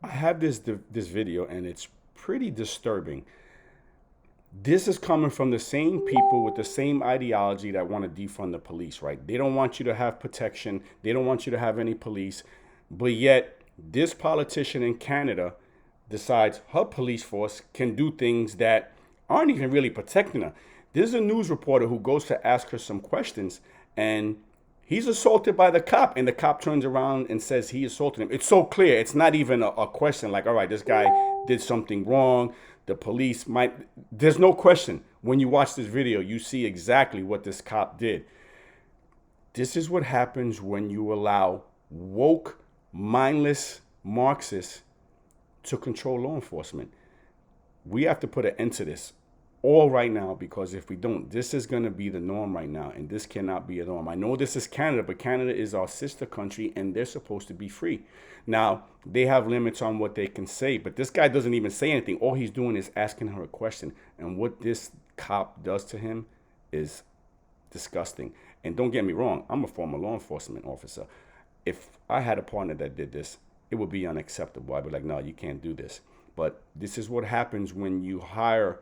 I have this video, and it's pretty disturbing. This is coming from the same people with the same ideology that want to defund the police, right? They don't want you to have protection. They don't want you to have any police. But yet, this politician in Canada decides her police force can do things that aren't even really protecting her. There's a news reporter who goes to ask her some questions, and he's assaulted by the cop, and the cop turns around and says he assaulted him. It's so clear. It's not even a question like, all right, this guy did something wrong. The police might. There's no question. When you watch this video, you see exactly what this cop did. This is what happens when you allow woke, mindless Marxists to control law enforcement. We have to put an end to this all right now, because if we don't, this is going to be the norm right now, and this cannot be a norm. I know this is Canada, but Canada is our sister country, and they're supposed to be free. Now, they have limits on what they can say, but this guy doesn't even say anything. All he's doing is asking her a question, and what this cop does to him is disgusting. And don't get me wrong, I'm a former law enforcement officer. If I had a partner that did this, it would be unacceptable. I'd be like, no, you can't do this. But this is what happens when you hire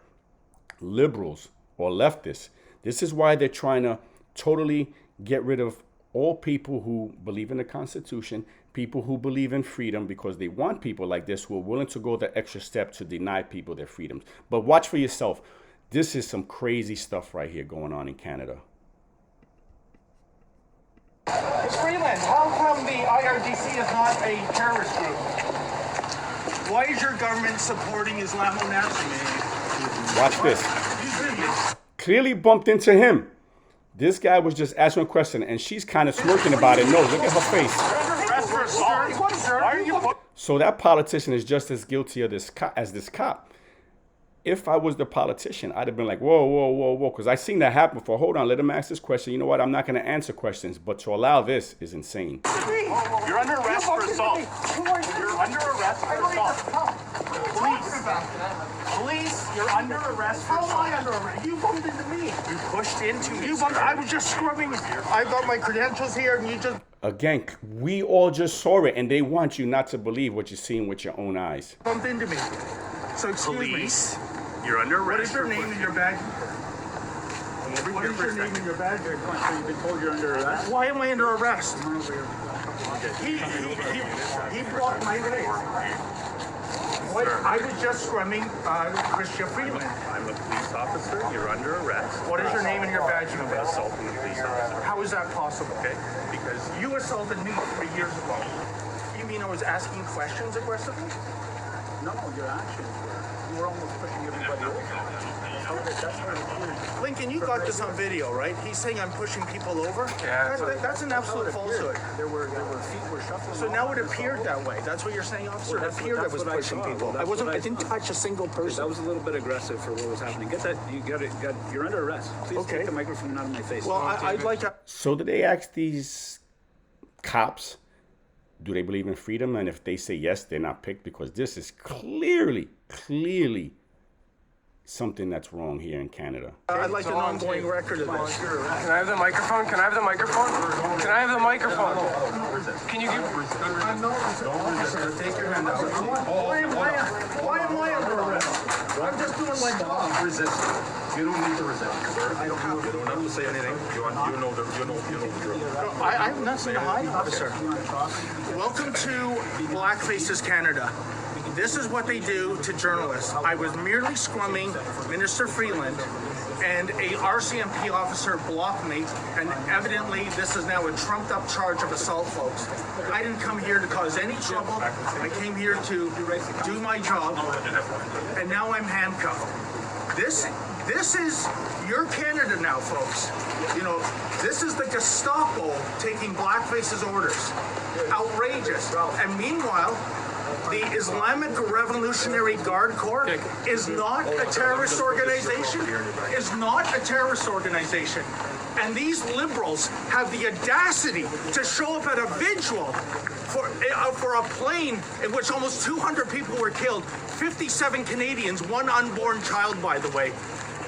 liberals or leftists. This is why they're trying to totally get rid of all people who believe in the Constitution, people who believe in freedom, because they want people like this who are willing to go the extra step to deny people their freedoms. But watch for yourself. This is some crazy stuff right here going on in Canada. Freeland, how come the IRGC is not a terrorist group? Why is your government supporting Islamo-Nazis? Watch this. Clearly bumped into him. This guy was just asking a question, and she's kind of smirking about it. No, look at her face. So that politician is just as guilty of this as this cop. If I was the politician, I'd have been like, whoa, whoa, whoa, whoa, because I've seen that happen before. Hold on, let him ask this question. You know what? I'm not going to answer questions, but to allow this is insane. You're under arrest for assault. You're under arrest for assault. Police, you're under arrest for assault. How am I under arrest? You bumped into me. You pushed into me. I was just scrubbing. I got my credentials here, and you just... Again, we all just saw it, and they want you not to believe what you're seeing with your own eyes. Bumped into me. So Police, you're under arrest. What is your name in your badge? What is your name in your badge? So you've been told you're under arrest? Why am I under arrest? He blocked my way. I was just scrumming Christian Freeland. I'm a police officer. You're under arrest. What is your name and your badge number? Assaulting a police officer. How is that possible? Okay, because You assaulted me 3 years ago. You mean I was asking questions aggressively? no, your actions were. You were almost pushing everybody over. That's how it appears. Lincoln, you got this on video, right? He's saying I'm pushing people over. Yeah. That's an absolute falsehood. There were feet were shuffling. So now it appeared that way. That's what you're saying, officer? It appeared I was pushing people. I didn't touch a single person. That was a little bit aggressive for what was happening. Get that. You're under arrest. Please Okay. take the microphone out of my face. Well, I'd like to... So did they ask these cops, do they believe in freedom? And if they say yes, they're not picked, because this is clearly something that's wrong here in Canada. I'd like an ongoing record of this. Can I have the microphone? Can I have the microphone? Can I have the microphone? Can you give... I'm not... Take your hand out. Why am I under arrest? I'm just doing my job. Resist. You don't need to resist, sir. You don't have to say anything. You know the drill. I have nothing to hide, officer. Welcome to Black Faces Canada. This is what they do to journalists. I was merely scrumming Minister Freeland, and a RCMP officer blocked me, and evidently this is now a trumped-up charge of assault, folks. I didn't come here to cause any trouble. I came here to do my job, and now I'm handcuffed. This is your Canada now, folks. You know, this is the Gestapo taking blackface's orders. Outrageous. And meanwhile, the Islamic Revolutionary Guard Corps is not a terrorist organization. Is not a terrorist organization. And these liberals have the audacity to show up at a vigil for a plane in which almost 200 people were killed, 57 Canadians, one unborn child, by the way.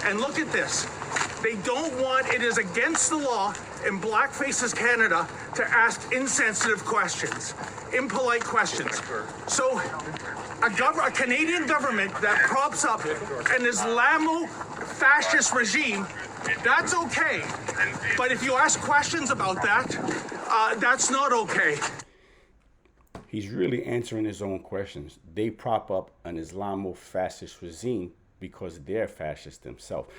And look at this. They don't want, it is against the law in Black Faces Canada to ask insensitive questions, impolite questions. So a Canadian government that props up an Islamo-fascist regime, that's okay. But if you ask questions about that, that's not okay. He's really answering his own questions. They prop up an Islamo-fascist regime because they're fascist themselves.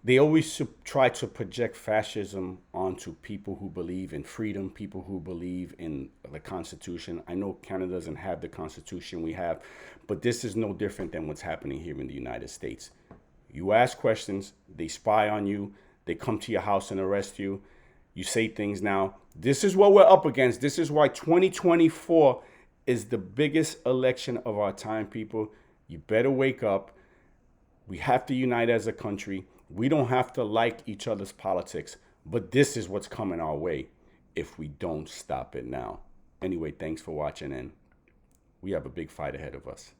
They always try to project fascism onto people who believe in freedom, people who believe in the Constitution. I know Canada doesn't have the Constitution we have, but this is no different than what's happening here in the United States. You ask questions, they spy on you, they come to your house and arrest you. You say things now. This is what we're up against. This is why 2024 is the biggest election of our time, people. You better wake up. We have to unite as a country. We don't have to like each other's politics, but this is what's coming our way if we don't stop it now. Anyway, thanks for watching, and we have a big fight ahead of us.